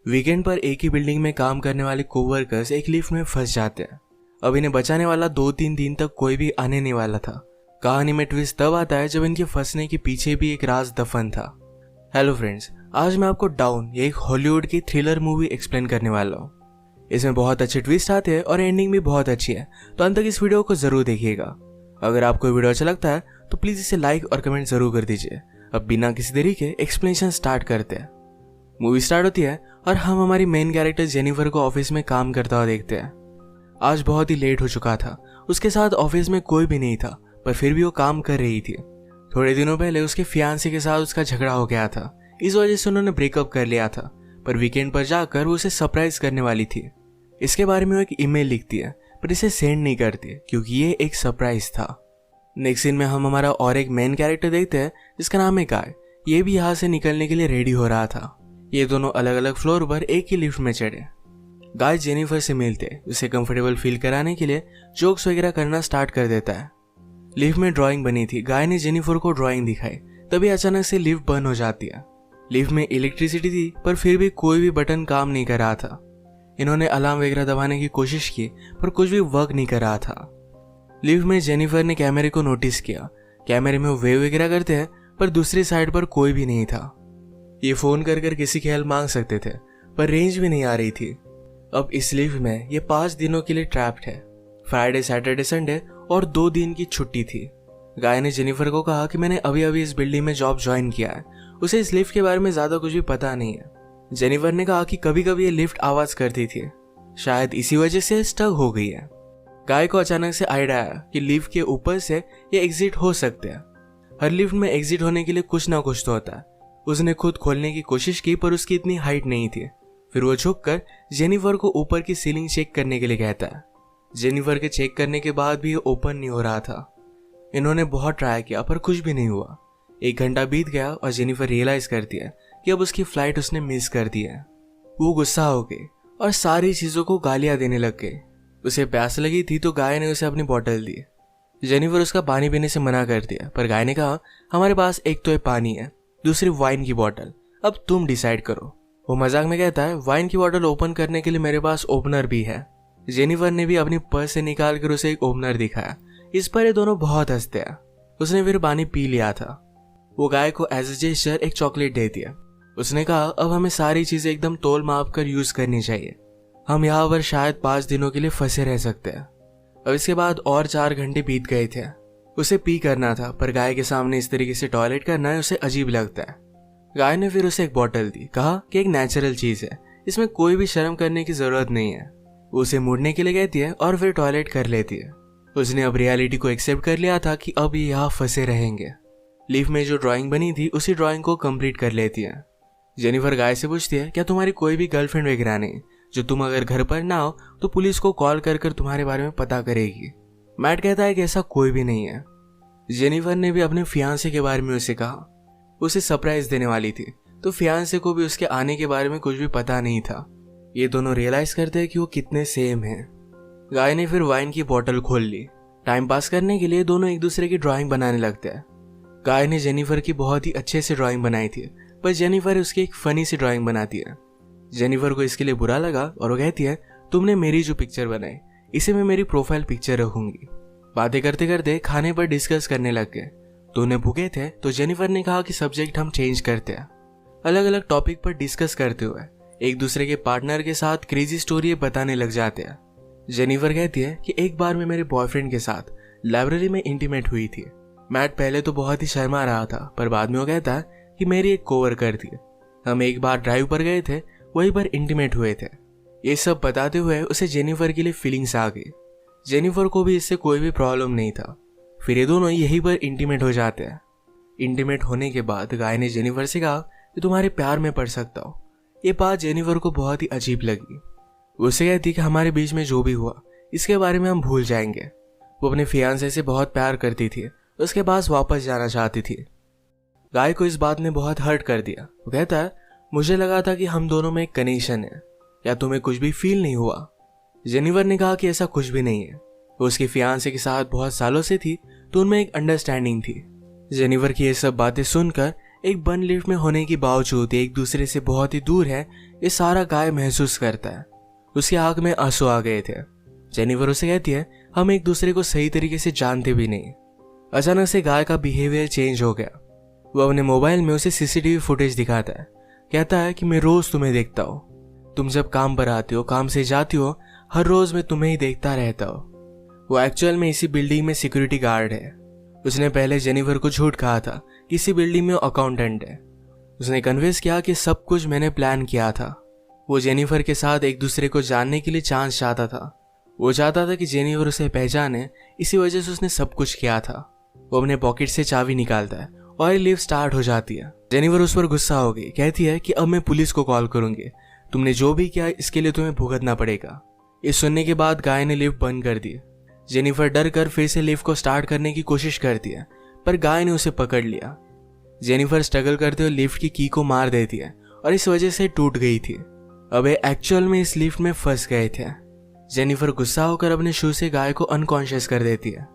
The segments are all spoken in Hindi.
वीकेंड पर एक ही बिल्डिंग में काम करने वाले कोवर्कर्स एक लिफ्ट में फंस जाते हैं। अब इन्हें बचाने वाला 2-3 दिन तक कोई भी आने नहीं वाला था। कहानी में ट्विस्ट तब आता है जब इनके फंसने के पीछे भी एक राज दफन था। हेलो फ्रेंड्स, आज मैं आपको डाउन ये एक हॉलीवुड की थ्रिलर मूवी एक्सप्लेन करने वाला हूँ। इसमें बहुत अच्छे ट्विस्ट आते हैं और एंडिंग भी बहुत अच्छी है, तो अंत तक इस वीडियो को जरूर देखिएगा। अगर आपको वीडियो अच्छा लगता है तो प्लीज इसे लाइक और कमेंट जरूर कर दीजिए। अब बिना किसी देरी के एक्सप्लेनेशन स्टार्ट करते हैं। मूवी स्टार्ट होती है और हम हमारी मेन कैरेक्टर जेनिफर को ऑफिस में काम करता हुआ देखते हैं। आज बहुत ही लेट हो चुका था, उसके साथ ऑफिस में कोई भी नहीं था, पर फिर भी वो काम कर रही थी। थोड़े दिनों पहले उसके फियांसे के साथ उसका झगड़ा हो गया था, इस वजह से उन्होंने ब्रेकअप कर लिया था। पर वीकेंड पर जाकर वो उसे सरप्राइज करने वाली थी। इसके बारे में वो एक ईमेल लिखती है, पर इसे सेंड नहीं करती क्योंकि ये एक सरप्राइज था। नेक्स्ट सीन में हम हमारा और एक मेन कैरेक्टर देखते हैं जिसका नाम है गाय। ये भी यहाँ से निकलने के लिए रेडी हो रहा था। ये दोनों अलग अलग फ्लोर पर एक ही लिफ्ट में चढ़े। गाय जेनिफर से मिलते उसे कंफर्टेबल फील कराने के लिए जोक्स वगैरह करना स्टार्ट कर देता है। लिफ्ट में ड्राइंग बनी थी, गाय ने जेनिफर को ड्राइंग दिखाई, तभी अचानक से लिफ्ट बंद हो जाती है। लिफ्ट में इलेक्ट्रिसिटी थी, पर फिर भी कोई भी बटन काम नहीं कर रहा था। इन्होंने अलार्म वगैरह दबाने की कोशिश की, पर कुछ भी वर्क नहीं कर रहा था। लिफ्ट में जेनिफर ने कैमरे को नोटिस किया। कैमरे में वो वेव वगैरह करते हैं, पर दूसरी साइड पर कोई भी नहीं था। ये फोन कर किसी की हेल्प मांग सकते थे, पर रेंज भी नहीं आ रही थी। अब इस लिफ्ट में ये 5 दिनों के लिए ट्रैप्ड है। फ्राइडे, सैटरडे, संडे और 2 दिन की छुट्टी थी। गाय ने जेनिफर को कहा कि मैंने अभी अभी इस बिल्डिंग में जॉब ज्वाइन किया है, उसे इस लिफ्ट के बारे में ज्यादा कुछ भी पता नहीं है। जेनिफर ने कहा कि कभी कभी ये लिफ्ट आवाज करती थी, शायद इसी वजह से स्टक हो गई है। गाय को अचानक से आइडिया आया कि लिफ्ट के ऊपर से ये एग्जिट हो सकते हैं। हर लिफ्ट में एग्जिट होने के लिए कुछ ना कुछ तो होता है। उसने खुद खोलने की कोशिश की, पर उसकी इतनी हाइट नहीं थी। फिर वो झुककर जेनिफर को ऊपर की सीलिंग चेक करने के लिए कहता है। जेनिफर के चेक करने के बाद भी ये ओपन नहीं हो रहा था। इन्होंने बहुत ट्राई किया, पर कुछ भी नहीं हुआ। 1 घंटा बीत गया और जेनिफर रियलाइज करती है कि अब उसकी फ्लाइट उसने मिस कर दी है। वो गुस्सा हो गई और सारी चीजों को गालियां देने लग गई। उसे प्यास लगी थी तो गाय ने उसे अपनी बोतल दी। जेनिफर उसका पानी पीने से मना कर दिया, पर गाय ने कहा हमारे पास एक तो ये पानी है, दूसरी वाइन की बोतल, अब तुम डिसाइड करो। वो मजाक में कहता है वाइन की बोतल ओपन करने के लिए मेरे पास ओपनर भी है। जेनिफर ने भी अपनी पर्स से निकाल कर उसे एक ओपनर दिखाया। इस पर ये दोनों बहुत हंसते हैं। उसने फिर पानी पी लिया था। वो गाय को एज ए जेस्चर एक चॉकलेट दे दिया। उसने कहा अब हमें सारी चीजें एकदम तोल माप कर यूज करनी चाहिए। हम यहाँ पर शायद 5 दिनों के लिए फंसे रह सकते हैं। अब इसके बाद और 4 घंटे बीत गए थे। उसे पी करना था, पर गाय के सामने इस तरीके से टॉयलेट करना है उसे अजीब लगता है। गाय ने फिर उसे एक बोतल दी, कहा कि एक नेचुरल चीज है, इसमें कोई भी शर्म करने की जरूरत नहीं है। वो उसे मुड़ने के लिए कहती है और फिर टॉयलेट कर लेती है। उसने अब रियलिटी को एक्सेप्ट कर लिया था कि अब ये यहाँ फंसे रहेंगे। लिफ्ट में जो ड्राइंग बनी थी उसी ड्राइंग को कंप्लीट कर लेती है। जेनिफर गाय से पूछती है क्या तुम्हारी कोई भी गर्लफ्रेंड वगैरह नहीं, जो तुम अगर घर पर ना हो तो पुलिस को कॉल कर तुम्हारे बारे में पता करेगी। मैट कहता है कि ऐसा कोई भी नहीं है। जेनिफर ने भी अपने फियांसे के बारे में उसे कहा। उसे सरप्राइज देने वाली थी, तो फियांसे को भी उसके आने के बारे में कुछ भी पता नहीं था। ये दोनों रियलाइज करते हैं कि वो कितने सेम हैं। गाय ने फिर वाइन की बोतल खोल ली। टाइम पास करने के लिए दोनों एक दूसरे की ड्राइंग बनाने लगते हैं। गाय ने जेनिफर की बहुत ही अच्छे से ड्राइंग बनाई थी, पर जेनिफर उसकी एक फनी सी ड्राइंग बनाती है। जेनिफर को इसके लिए बुरा लगा और वो कहती है तुमने मेरी जो पिक्चर बनाई इसे मैं मेरी प्रोफाइल पिक्चर रखूंगी। बातें करते करते खाने पर डिस्कस करने लग गए। दोनों भूखे थे तो जेनिफर ने कहा कि सब्जेक्ट हम चेंज करते हैं। अलग अलग टॉपिक पर डिस्कस करते हुए एक दूसरे के पार्टनर के साथ क्रेजी स्टोरी बताने लग जाते हैं। जेनिफर कहती है कि एक बार मैं मेरे बॉयफ्रेंड के साथ लाइब्रेरी में इंटीमेट हुई थी। मैट पहले तो बहुत ही शर्मा रहा था, पर बाद में वो कहता है कि मेरी एक कोवर्कर थी। हम एक बार ड्राइव पर गए थे, वहीं पर इंटीमेट हुए थे। ये सब बताते हुए उसे जेनिफर के लिए फीलिंग्स आ गई। जेनिफर को भी इससे कोई भी प्रॉब्लम नहीं था। फिर ये दोनों यहीं पर इंटीमेट हो जाते हैं। इंटीमेट होने के बाद गाय ने जेनिफर से कहा कि तुम्हारे प्यार में पड़ सकता हो। ये बात जेनिफर को बहुत ही अजीब लगी। उसे कहती कि हमारे बीच में जो भी हुआ इसके बारे में हम भूल जाएंगे। वो अपने फियांसे से बहुत प्यार करती थी, उसके पास वापस जाना चाहती थी। गाय को इस बात ने बहुत हर्ट कर दिया। वो कहता है मुझे लगा था कि हम दोनों में एक कनेक्शन है, या तुम्हें कुछ भी फील नहीं हुआ। जेनिफर ने कहा कि ऐसा कुछ भी नहीं है। वो उसके फियांसे के साथ बहुत सालों से थी, तो उनमें एक अंडरस्टैंडिंग थी। जेनिफर की ये सब बातें सुनकर एक बंद लिफ्ट में होने के बावजूद एक दूसरे से बहुत ही दूर है, ये सारा गाय महसूस करता है। उसकी आंख में आंसू आ गए थे। जेनिफर उसे कहती है हम एक दूसरे को सही तरीके से जानते भी नहीं। अचानक से गाय का बिहेवियर चेंज हो गया। वो अपने मोबाइल में उसे सीसीटीवी फुटेज दिखाता है। कहता है कि मैं रोज तुम्हें देखता हूँ, तुम जब काम पर आती हो, काम से जाती हो, हर रोज मैं तुम्हें ही देखता रहता हूँ। वो एक्चुअल में इसी बिल्डिंग में सिक्योरिटी गार्ड है। उसने पहले जेनिफर को झूठ कहा था कि इसी बिल्डिंग में अकाउंटेंट है। उसने कन्विंस किया कि सब कुछ मैंने प्लान किया था। वो जेनिफर के साथ एक दूसरे को जानने के लिए चांस चाहता था। वो चाहता था कि जेनिफर उसे पहचाने, इसी वजह से उसने सब कुछ किया था। वो अपने पॉकेट से चाबी निकालता है और लिफ्ट स्टार्ट हो जाती है। जेनिफर उस पर गुस्सा हो गई। कहती है कि अब मैं पुलिस को कॉल करूंगी, तुमने जो भी किया इसके लिए तुम्हें भुगतना पड़ेगा। ये सुनने के बाद गाय ने लिफ्ट बंद कर दी। जेनिफर डर कर फिर से लिफ्ट को स्टार्ट करने की कोशिश करती है, पर गाय ने उसे पकड़ लिया। जेनिफर स्ट्रगल करते हुए लिफ्ट की को मार देती है और इस वजह से टूट गई थी। अब ये एक्चुअल में इस लिफ्ट में फंस गए थे। जेनिफर गुस्सा होकर अपने शू से गाय को अनकॉन्शियस कर देती है।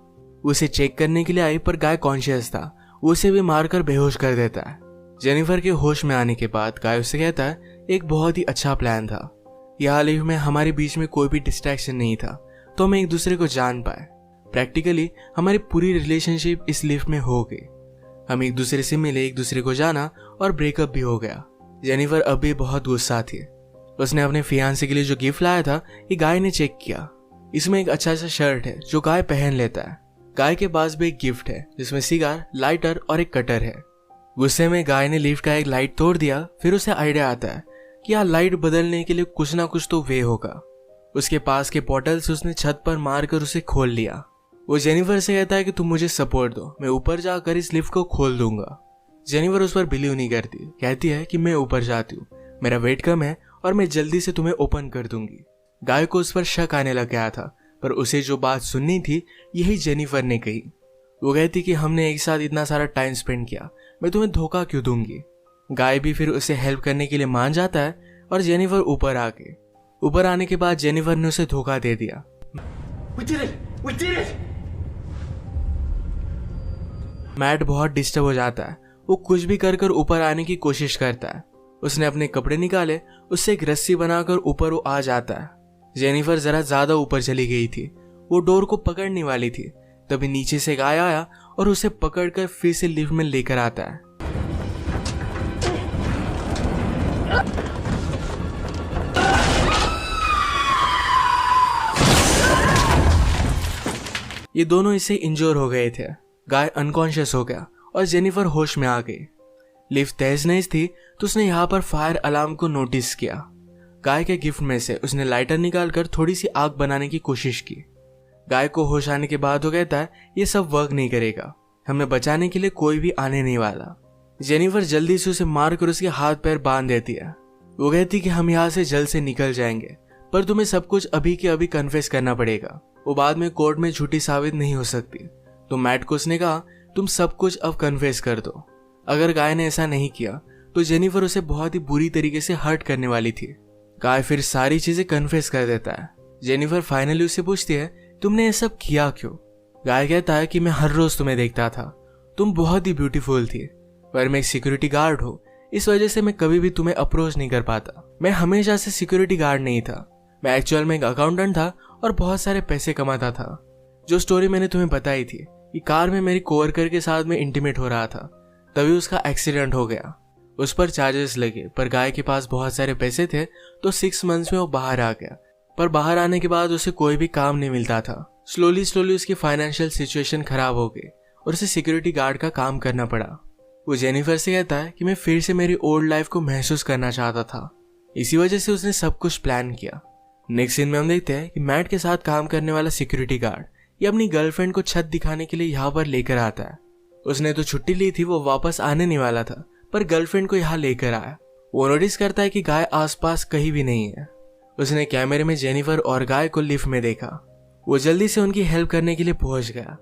उसे चेक करने के लिए आई, पर गाय कॉन्शियस था। वो उसे भी मारकर बेहोश कर देता है। जेनिफर के होश में आने के बाद गाय उससे कहता है एक बहुत ही अच्छा प्लान था। यहाँ लिफ्ट में हमारे बीच में कोई भी डिस्ट्रैक्शन नहीं था, तो हम एक दूसरे को जान पाए। प्रैक्टिकली हमारी पूरी रिलेशनशिप इस लिफ्ट में हो गई। हम एक दूसरे से मिले, एक दूसरे को जाना और ब्रेकअप भी हो गया। जेनिफर अब भी बहुत गुस्सा थी। उसने अपने फियांसे के लिए जो गिफ्ट लाया था ये गाय ने चेक किया। इसमें एक अच्छा सा शर्ट है जो गाय पहन लेता है। गाय के पास भी एक गिफ्ट है जिसमें सिगार, लाइटर और एक कटर है। गुस्से में गाय ने लिफ्ट का एक लाइट तोड़ दिया। फिर उसे आइडिया आता है कि यहाँ लाइट बदलने के लिए कुछ ना कुछ तो वे होगा। उसके पास के पोर्टल से उसने छत पर मारकर उसे खोल लिया। वो जेनिफर से कहता है कि तुम मुझे सपोर्ट दो, मैं ऊपर जाकर इस लिफ्ट को खोल दूंगा। जेनिफर उस पर बिलीव नहीं करती। कहती है कि मैं ऊपर जाती हूँ, मेरा वेट कम है और मैं जल्दी से तुम्हें ओपन कर दूंगी। गाय को उस पर शक आने लग गया था, पर उसे जो बात सुननी थी यही जेनिफर ने कही। वो कहती कि हमने एक साथ इतना सारा टाइम स्पेंड किया, मैं तुम्हें धोखा क्यों दूंगी। गाय भी फिर उसे हेल्प करने के लिए मान जाता है और जेनिफर ऊपर आने के बाद जेनिफर ने उसे धोखा दे दिया। We did it! मैट बहुत डिस्टर्ब हो जाता है। वो कुछ भी कर ऊपर आने की कोशिश करता है। उसने अपने कपड़े निकाले, उससे एक रस्सी बनाकर ऊपर वो आ जाता है। जेनिफर जरा ज्यादा ऊपर चली गई थी। वो डोर को पकड़ने वाली थी, तभी नीचे से गाय आया और उसे पकड़कर फिर से लिफ्ट में लेकर आता है। ये दोनों इससे इंजोर हो गए थे। गाय अनकॉन्शियस हो गया और जेनिफर होश में आ गई। लिफ्ट तेज नहीं थी तो उसने यहाँ पर फायर अलार्म को नोटिस किया। गाय के गिफ्ट में से उसने लाइटर निकालकर थोड़ी सी आग बनाने की कोशिश की। गाय को होश आने के बाद वो कहता है ये सब वर्क नहीं करेगा, हमें बचाने के लिए कोई भी आने नहीं वाला। जेनिफर जल्दी से उसे मारकर उसके हाथ पैर बांध देती है। वो कहती कि हम यहाँ से जल्द से निकल जाएंगे, पर तुम्हें सब कुछ अभी के अभी कन्फेस करना पड़ेगा। वो बाद में कोर्ट में झूठी साबित नहीं हो सकती। तो मैट को उसने कहा तुम सब कुछ अब कन्फेस कर दो। अगर गाय ने ऐसा नहीं किया तो जेनिफर उसे बहुत ही बुरी तरीके से हर्ट करने वाली थी। गाय फिर सारी चीजें कन्फेस कर देता है। जेनिफर फाइनली उससे पूछती है तुमने ये सब किया क्यों। गाय कहता है कि मैं हर रोज तुम्हें देखता था, तुम बहुत ही ब्यूटीफुल थी, पर मैं एक सिक्योरिटी गार्ड हूँ, इस वजह से मैं कभी भी तुम्हें अप्रोच नहीं कर पाता। मैं हमेशा से सिक्योरिटी गार्ड नहीं था, मैं एक्चुअल में एक अकाउंटेंट था और बहुत सारे पैसे कमाता था। जो स्टोरी मैंने तुम्हें बताई थी कि कार में मेरी कोवर्कर के साथ में इंटीमेट हो रहा था, तभी उसका एक्सीडेंट हो गया। उस पर चार्जेस लगे, पर गाय के पास बहुत सारे पैसे थे तो 6 मंथ्स में वो बाहर आ गया। पर बाहर आने के बाद उसे कोई भी काम नहीं मिलता था। स्लोली उसकी फाइनेंशियल सिचुएशन खराब हो गई और उसे सिक्योरिटी गार्ड का काम करना पड़ा। वो जेनिफर से कहता है कि मैं फिर से मेरी ओल्ड लाइफ को महसूस करना चाहता था, इसी वजह से उसने सब कुछ प्लान किया। नेक्स्ट सीन में हम देखते हैं कि मैट के साथ काम करने वाला सिक्योरिटी गार्ड ये अपनी गर्लफ्रेंड को छत दिखाने के लिए यहाँ पर लेकर आता है। उसने तो छुट्टी ली थी, वो वापस आने नहीं वाला था, पर गर्लफ्रेंड को यहाँ लेकर आया। वो नोटिस करता है कि गाय आसपास कहीं भी नहीं है। उसने कैमरे में जेनिफर और गाय को लिफ्ट में देखा। वो जल्दी से उनकी हेल्प करने के लिए पहुंच गया।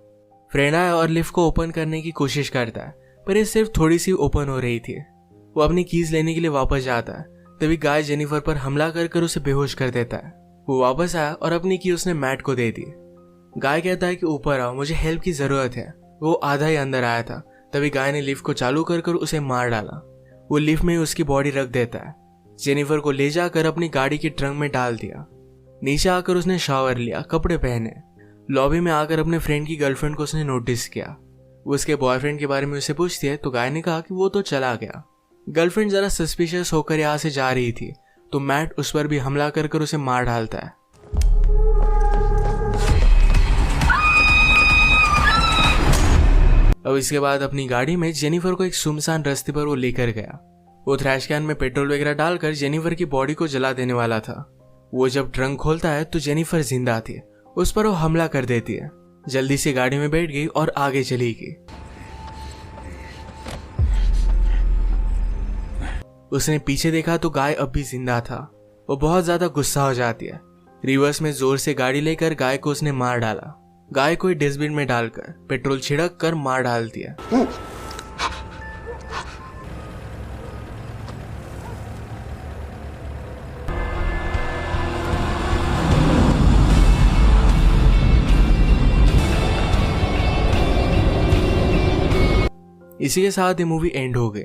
फ्रेंड आया और लिफ्ट को ओपन करने की कोशिश करता है, पर ये सिर्फ थोड़ी सी ओपन हो रही थी। वो अपनी कीज लेने के लिए वापस जाता है, तभी गाय जेनिफर पर हमला कर उसे बेहोश कर देता है। वो वापस आया और अपनी की उसने मैट को दे दी। गाय कहता है कि ऊपर आओ, मुझे हेल्प की जरूरत है। वो आधा ही अंदर आया था, तभी गाय ने लिफ्ट को चालू कर उसे मार डाला। वो लिफ्ट में उसकी बॉडी रख देता है। जेनिफर को ले जाकर अपनी गाड़ी के ट्रंक में डाल दिया। नीचे आकर उसने शावर लिया, कपड़े पहने। लॉबी में आकर अपने फ्रेंड की गर्लफ्रेंड को उसने नोटिस किया। वो उसके बॉयफ्रेंड के बारे में उसे पूछती है तो गाय ने कहा कि वो तो चला गया। गर्लफ्रेंड जरा सस्पिशियस होकर यहाँ से जा रही थी तो मैट उस पर भी हमला कर उसे मार डालता है। अब इसके बाद अपनी गाड़ी में जेनिफर को एक सुनसान रास्ते पर वो लेकर गया। वो थ्रैश कैन में पेट्रोल वगैरह डालकर जेनिफर की बॉडी को जला देने वाला था। वो जब ट्रंक खोलता है तो जेनिफर जिंदा थी। उस पर वो हमला कर देती है। जल्दी से गाड़ी में बैठ गई और आगे चली गई। उसने पीछे देखा तो गाय अब भी जिंदा था। वो बहुत ज्यादा गुस्सा हो जाती है। रिवर्स में जोर से गाड़ी लेकर गाय को उसने मार डाला। गाय को डस्टबिन में डालकर पेट्रोल छिड़क कर मार डालती है। इसी के साथ ये मूवी एंड हो गई।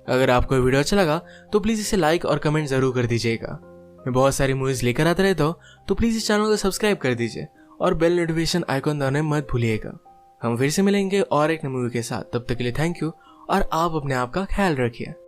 अगर आपको ये वीडियो अच्छा लगा तो प्लीज इसे लाइक और कमेंट जरूर कर दीजिएगा। मैं बहुत सारी मूवीज लेकर आता रहता हूँ तो प्लीज इस चैनल को सब्सक्राइब कर दीजिए और बेल नोटिफिकेशन आइकॉन दबाना मत भूलिएगा। हम फिर से मिलेंगे और एक नई मूवी के साथ। तब तक के लिए थैंक यू और आप अपने आप का ख्याल रखिए।